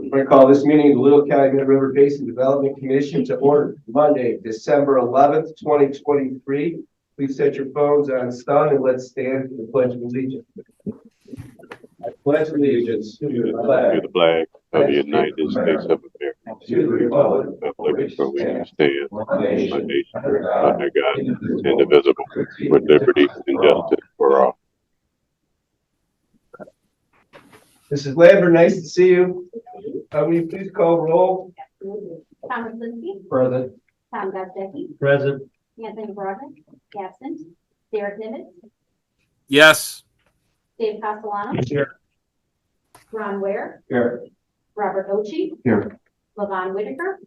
I'm going to call this meeting of the Little Calumet River Basin Development Commission to order Monday, December 11th, 2023. Please set your phones on stun and let's stand for the Pledge of Allegiance. I pledge allegiance to the flag of the United States of America, to the republic for which it stands, one nation, under God, indivisible, with liberty and justice for all. Mrs. Lambert, nice to see you. Will you please call roll? Thomas Linsky. Present. Tom Gozdecki. Present. Anthony Broderick. Absent. Derek Nimitz. Yes. Dave Castellano. Here. Ron Ware. Here. Robert Ochi. Here. Levon Whitaker.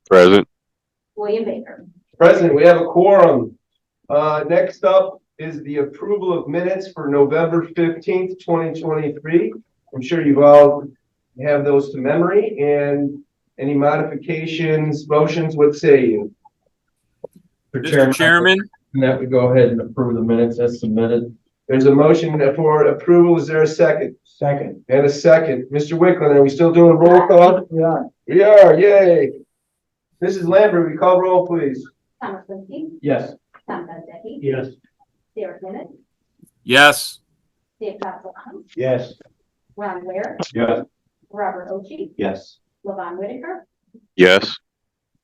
Present. William Baker. Present, we have a quorum. Next up is the approval of minutes for November 15th, 2023. I'm sure you all have those to memory, and any modifications, motions, what say you? Mr. Chairman. That we go ahead and approve the minutes as submitted. There's a motion for approval. Is there a second? Second. And a second. Mr. Wickland, are we still doing roll call? Yeah. We are, yay. Mrs. Lambert, we call roll, please. Thomas Linsky. Yes. Tom Gozdecki. Yes. Derek Nimitz. Yes. Dave Castellano. Yes. Ron Ware. Yes. Robert Ochi. Yes. Levon Whitaker. Yes.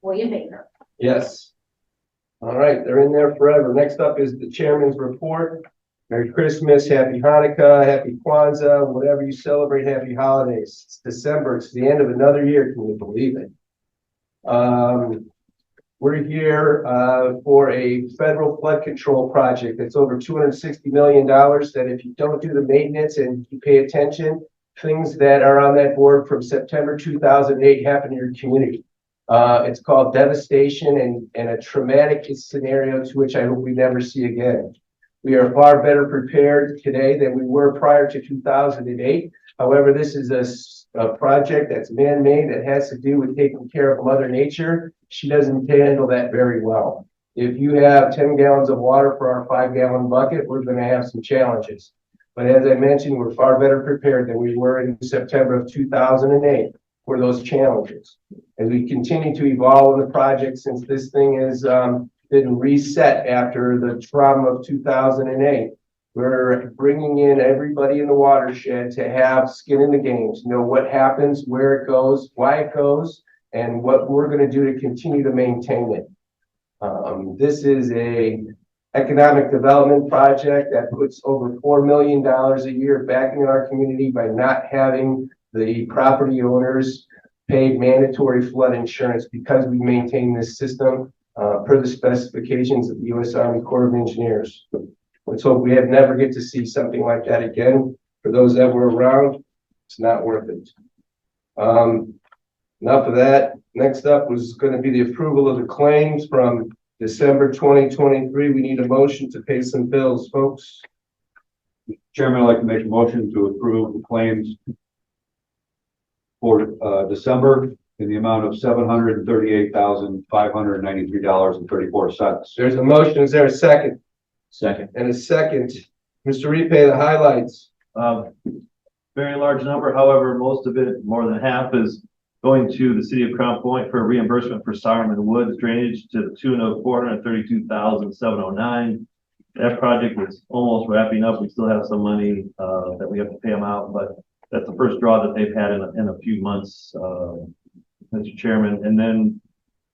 William Baker. Yes. All right, they're in there forever. Next up is the chairman's report. Merry Christmas, Happy Hanukkah, Happy Kwanzaa, whatever you celebrate, Happy Holidays. It's December, it's the end of another year, can you believe it? We're here for a federal flood control project that's over $260 million that if you don't do the maintenance and you pay attention, things that are on that board from September 2008 happen in your community. It's called devastation and a traumatic scenario to which I hope we never see again. We are far better prepared today than we were prior to 2008. However, this is a project that's man-made that has to do with taking care of Mother Nature. She doesn't handle that very well. If you have 10 gallons of water for our 5-gallon bucket, we're going to have some challenges. But as I mentioned, we're far better prepared than we were in September of 2008 for those challenges. As we continue to evolve in the project, since this thing has been reset after the trauma of 2008, we're bringing in everybody in the watershed to have skin in the game, to know what happens, where it goes, why it goes, and what we're going to do to continue to maintain it. This is a economic development project that puts over $4 million a year back in our community by not having the property owners pay mandatory flood insurance because we maintain this system per the specifications of the U.S. Army Corps of Engineers. Let's hope we never get to see something like that again. For those that were around, it's not worth it. Enough of that. Next up was going to be the approval of the claims from December 2023. We need a motion to pay some bills, folks. Chairman, I'd like to make a motion to approve the claims for December in the amount of $738,593.34. There's a motion. Is there a second? Second. And a second. Mr. Repay, the highlights. Very large number. However, most of it, more than half, is going to the city of Crown Point for reimbursement for Sarman Woods drainage to the tune of $432,709. That project is almost wrapping up. We still have some money that we have to pay them out, but that's the first draw that they've had in a few months, Mr. Chairman. And then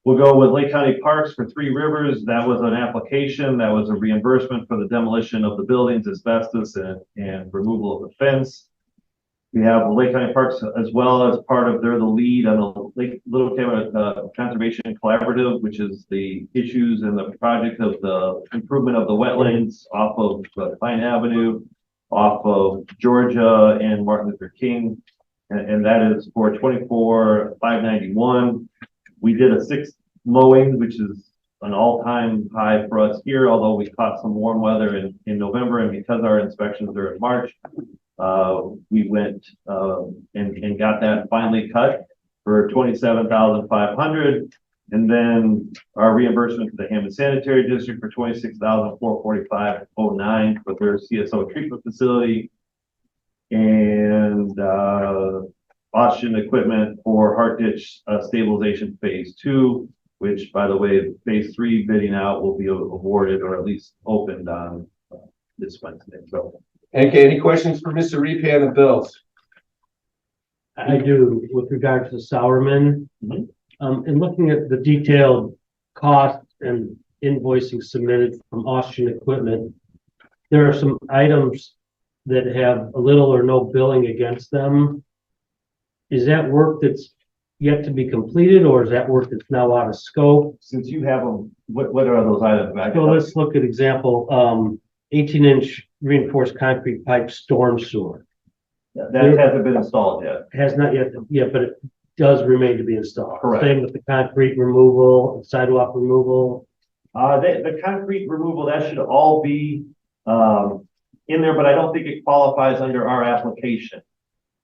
we'll go with Lake County Parks for Three Rivers. That was an application. That was a reimbursement for the demolition of the buildings, asbestos, and removal of the fence. We have Lake County Parks as well as part of, they're the lead on the Lake Little Calumet Conservation Collaborative, which is the issues and the project of the improvement of the wetlands off of Pine Avenue, off of Georgia and Martin Luther King. And that is for $24,591. We did a 6 mowing, which is an all-time high for us here, although we caught some warm weather in November, and because our inspections are in March, we went and got that finally cut for $27,500, and then our reimbursement to the Hammond Sanitary District for $26,445.09 for their CSO treatment facility, and Austrian equipment for Hart Ditch stabilization phase 2, which, by the way, phase 3 bidding out will be awarded or at least opened on this Wednesday. So, Okay, any questions for Mr. Repay on the bills? I do, with regard to Sourman. Mhm. In looking at the detailed cost and invoicing submitted from Austrian equipment, there are some items that have a little or no billing against them. Is that work that's yet to be completed, or is that work that's now out of scope? since you have them, what are those items? So let's look at example, 18-inch reinforced concrete pipe storm sewer. That hasn't been installed yet. Has not yet, but it does remain to be installed. Correct. Same with the concrete removal, sidewalk removal. The concrete removal, that should all be in there, but I don't think it qualifies under our application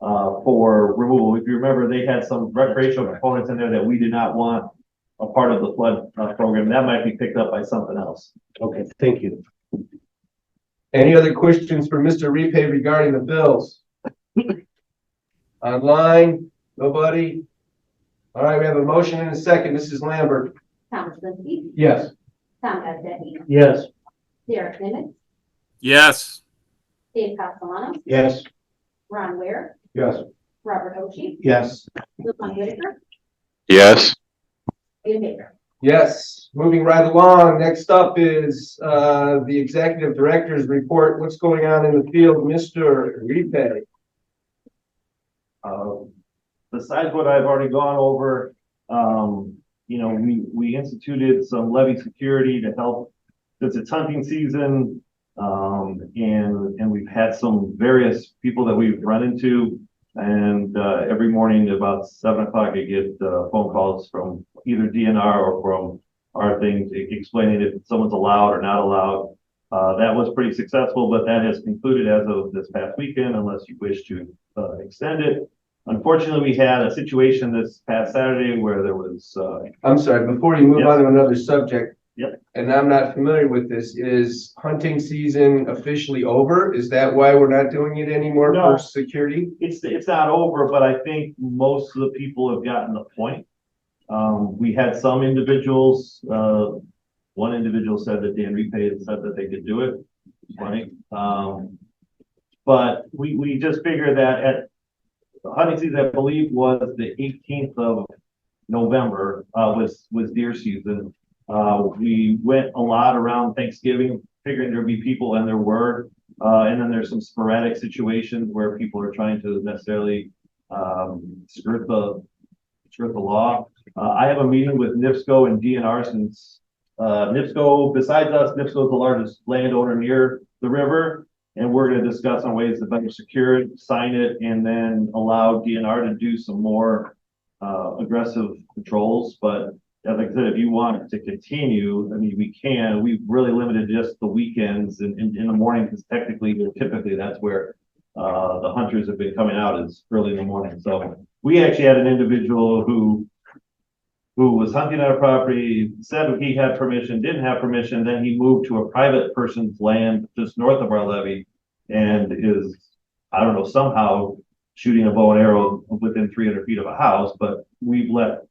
for removal. If you remember, they had some recreational components in there that we did not want a part of the flood program. That might be picked up by something else. Okay, thank you. Any other questions for Mr. Repay regarding the bills? Online, nobody? All right, we have a motion and a second. Mrs. Lambert. Thomas Linsky, Yes. Tom Bezzetti, Yes. Derek Nivens, yes, Dave Castellano, Yes. Ron Ware, Yes. Robert Oshie, Yes. Luke Whitaker, yes, David Baker. Yes, moving right along. Next up is the executive director's report. What's going on in the field, Mr. Repay? Besides what I've already gone over, we instituted some levy security to help, since it's hunting season. And we've had some various people that we've run into, and every morning at about 7 o'clock, I get phone calls from either DNR or from our things explaining if someone's allowed or not allowed. That was pretty successful, but that has concluded as of this past weekend, unless you wish to extend it. Unfortunately, we had a situation this past Saturday where there was, I'm sorry, before you move Yes. on to another subject. Yep. And I'm not familiar with this, is hunting season officially over? Is that why we're not doing it anymore No. for security? it's not over, but I think most of the people have gotten the point. We had some individuals, one individual said that Dan Repay had said that they could do it. Funny. But we just figured that at the hunting season, I believe, was the 18th of November, was deer season. We went a lot around Thanksgiving, figuring there'd be people, and there were. And then there's some sporadic situations where people are trying to necessarily skirt the law. I have a meeting with NIPSCO and DNR, since NIPSCO, besides us, NIPSCO is the largest landowner near the river. And we're going to discuss on ways to better secure it, sign it, and then allow DNR to do some more aggressive controls. But like I said, if you want to continue, I mean, we can. We've really limited just the weekends and in the morning, because typically that's where the hunters have been coming out, is early in the morning. So we actually had an individual who was hunting on a property, said he had permission, didn't have permission, then he moved to a private person's land just north of our levee, and is, I don't know, somehow shooting a bow and arrow within 300 feet of a house. But we've let,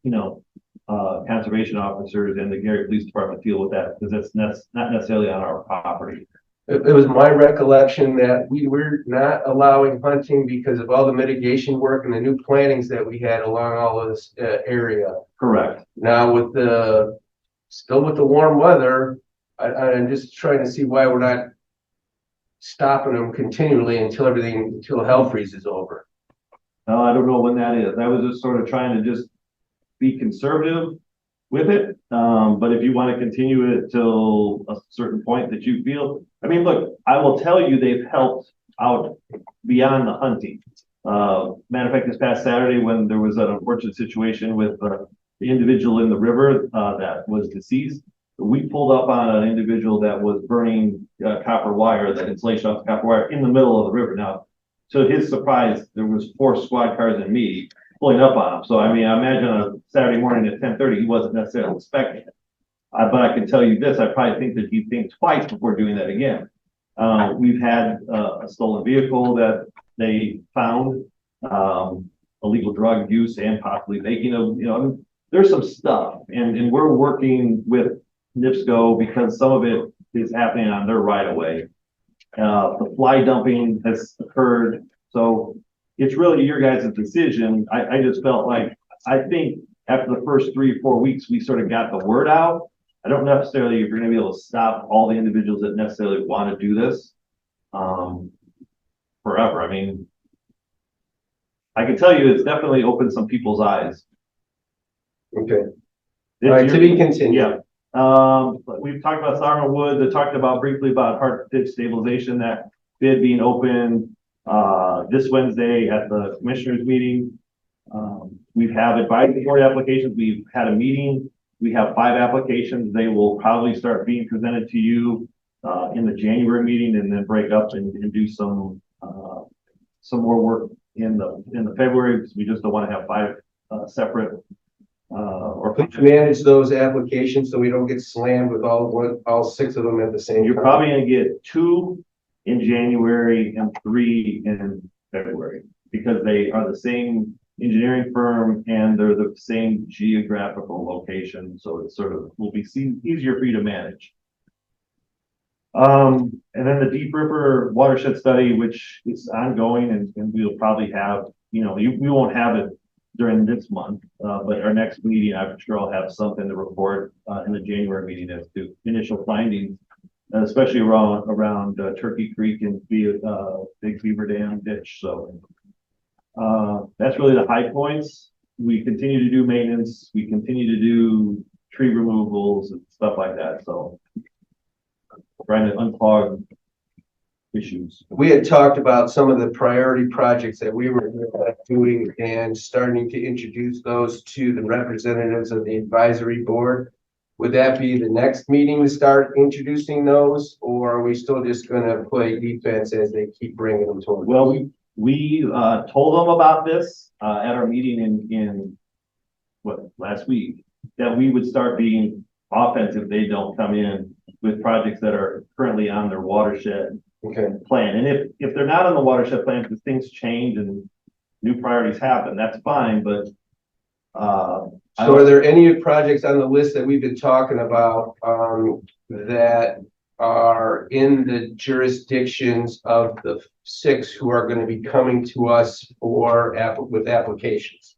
conservation officers and the Gary Police Department deal with that, because it's not necessarily on our property. It was my recollection that we were not allowing hunting because of all the mitigation work and the new plantings that we had along all of this area. Correct. Now still with the warm weather, I'm just trying to see why we're not stopping them continually until hell freezes over. I don't know when that is. I was just sort of trying to just be conservative with it. But if you want to continue it till a certain point that you feel, I mean, look, I will tell you, they've helped out beyond the hunting. Matter of fact, this past Saturday, when there was an unfortunate situation with the individual in the river that was deceased, we pulled up on an individual that was burning copper wire, the insulation off the copper wire, in the middle of the river. Now, to his surprise, there was 4 squad cars and me pulling up on him. So, I mean, I imagine on a Saturday morning at 10:30, he wasn't necessarily expecting it. But I can tell you this, I probably think that he'd think twice before doing that again. We've had a stolen vehicle that they found. illegal drug use and possibly making of, you know, I mean, there's some stuff, and we're working with NIPSCO because some of it is happening on their right of way. The fly dumping has occurred, so it's really your guys' decision. I just felt like, I think after the first 3 or 4 weeks, we sort of got the word out. I don't necessarily, if you're gonna be able to stop all the individuals that necessarily want to do this, forever. I mean, I can tell you, it's definitely opened some people's eyes. Okay. All right, to be continued. Yeah. But we've talked about Sovereign Wood, they talked about briefly about hard ditch stabilization, that bid being open, this Wednesday at the commissioners meeting. We have advisory board applications. We've had a meeting. We have 5 applications. They will probably start being presented to you, in the January meeting, and then break up and do some more work in the February, because we just don't want to have 5 separate or Please manage those applications so we don't get slammed with all 6 of them at the same you're time. probably gonna get 2 in January and 3 in February, because they are the same engineering firm and they're the same geographical location, so it sort of will be easier for you to manage. And then the Deep River watershed study, which is ongoing, and we'll probably have, you know, we won't have it during this month, but our next meeting, I'm sure I'll have something to report in the January meeting as to initial findings, especially around Turkey Creek and Big Beaver Dam ditch. So that's really the high points. We continue to do maintenance. We continue to do tree removals and stuff like that. So trying to unclog issues. We had talked about some of the priority projects that we were doing and starting to introduce those to the representatives of the advisory board. Would that be the next meeting to start introducing those, or are we still just gonna play defense as they keep bringing them to us? Well, we told them about this at our meeting in last week, that we would start being offensive if they don't come in with projects that are currently on their watershed Okay. plan. And if they're not on the watershed plan, because things change and new priorities happen, that's fine, but So are there any projects on the list that we've been talking about, that are in the jurisdictions of the 6 who are gonna be coming to us with applications?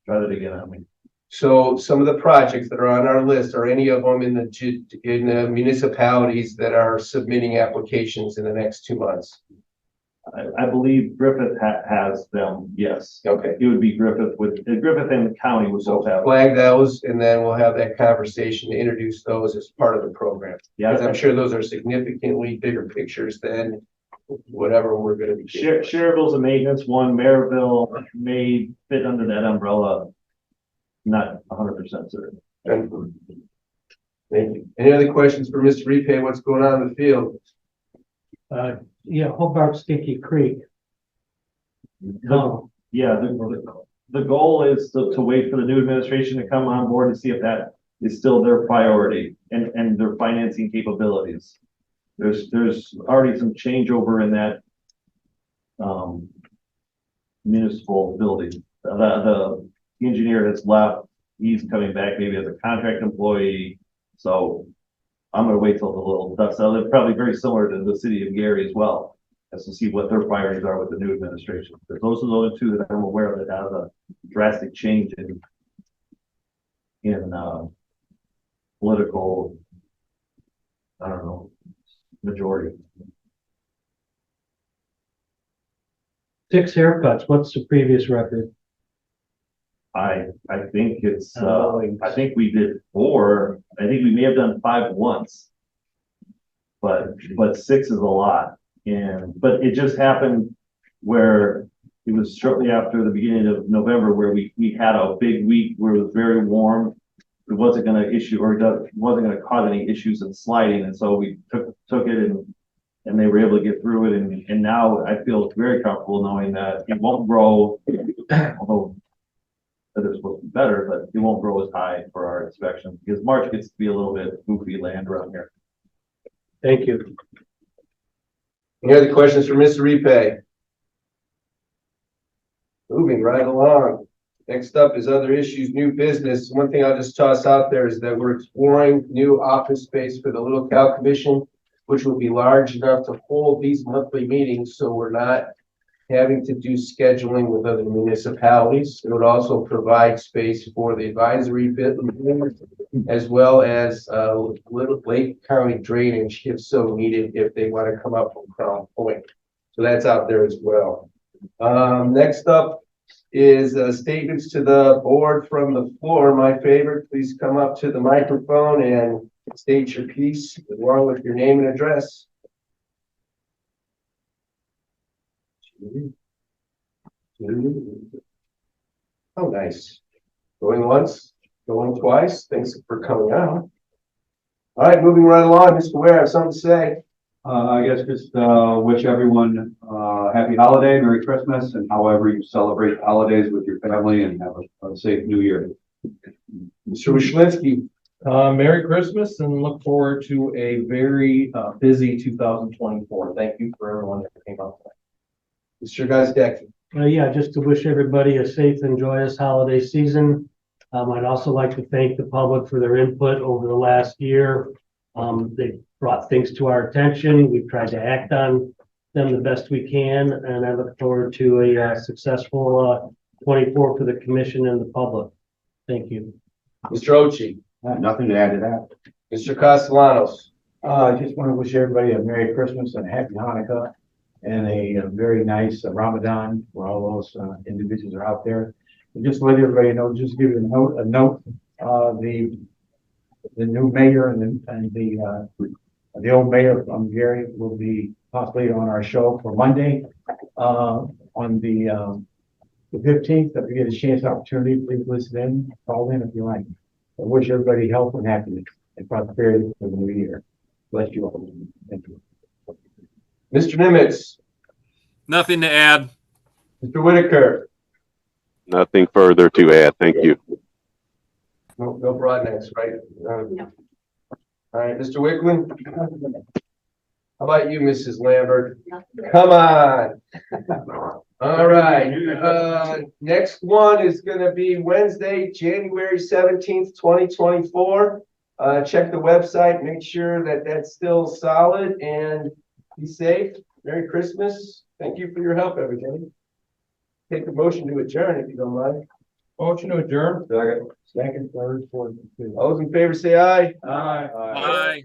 try that again, I mean. So some of the projects that are on our list, are any of them in the municipalities that are submitting applications in the next 2 months? I believe Griffith has them, yes. Okay. It would be Griffith Griffith and the county would both have. Flag those, and then we'll have that conversation to introduce those as part of the program. Yeah, Because I'm sure those are significantly bigger pictures than whatever we're gonna be. Cherville's a maintenance one, Maryville may fit under that umbrella. Not 100% certain. Thank you. Any other questions for Mr. Repay? What's going on in the field? Yeah, Hobart Stinky Creek. Yeah, the goal is to wait for the new administration to come on board to see if that is still their priority and their financing capabilities. There's already some changeover in that municipal building. The engineer has left. He's coming back maybe as a contract employee. So I'm gonna wait till the little dust settles. They're probably very similar to the city of Gary as well, as to see what their priorities are with the new administration. But those are the only 2 that I'm aware of that have a drastic change in political, I don't know, majority. 6 haircuts, what's the previous record? I think it's, I think we did 4. I think we may have done 5 once. But 6 is a lot. But it just happened where it was shortly after the beginning of November where we had a big week where it was very warm. It wasn't going to wasn't going to cause any issues in sliding. And so we took it and they were able to get through it. And now I feel very comfortable knowing that it won't grow, although that is supposed to be better, but it won't grow as high for our inspection because March gets to be a little bit goofy land around here. Thank you. Any other questions for Mr. Repay? Moving right along. Next up is other issues, new business. One thing I'll just toss out there is that we're exploring new office space for the Little Cal Commission, which will be large enough to hold these monthly meetings, so we're not having to do scheduling with other municipalities. It would also provide space for the advisory bit, as well as Little Lake County drainage if so needed, if they want to come up from Crown Point. So that's out there as well. Next up is statements to the board from the floor. My favorite, please come up to the microphone and state your piece along with your name and address. Oh, nice. Going once, going twice. Thanks for coming out. All right, moving right along. Mr. Ware, I have something to say. I guess just, wish everyone, happy holiday, Merry Christmas, and however you celebrate the holidays with your family, and have a safe new year. Mr. Wishlinski. Merry Christmas and look forward to a very busy 2024. Thank you for everyone that came out tonight. Mr. Gazdecky. Yeah, just to wish everybody a safe and joyous holiday season. I'd also like to thank the public for their input over the last year. They brought things to our attention. We've tried to act on them the best we can, and I look forward to a successful 24 for the commission and the public. Thank you. Mr. Ochi. Nothing to add to that. Mr. Castellanos. I just want to wish everybody a Merry Christmas and Happy Hanukkah and a very nice Ramadan for all those individuals that are out there. And just to let everybody know, just give you a note, the new mayor and the old mayor from Gary will be possibly on our show for Monday on the 15th. If you get a chance, opportunity, please listen in, call in if you like. I wish everybody health and happiness and prosperity for the new year. Bless you all. Thank you. Mr. Nimitz. Nothing to add. Mr. Whitaker. Nothing further to add. Thank you. No broadnecks, right? No. All right, Mr. Wickman. How about you, Mrs. Lambert? Nothing. Come on. All right, next one is gonna be Wednesday, January 17th, 2024. Check the website, make sure that that's still solid, and be safe. Merry Christmas. Thank you for your help, everybody. Take a motion to adjourn if you don't mind. Motion to adjourn. Second, third, fourth, fifth. All those in favor say aye. Aye. Bye.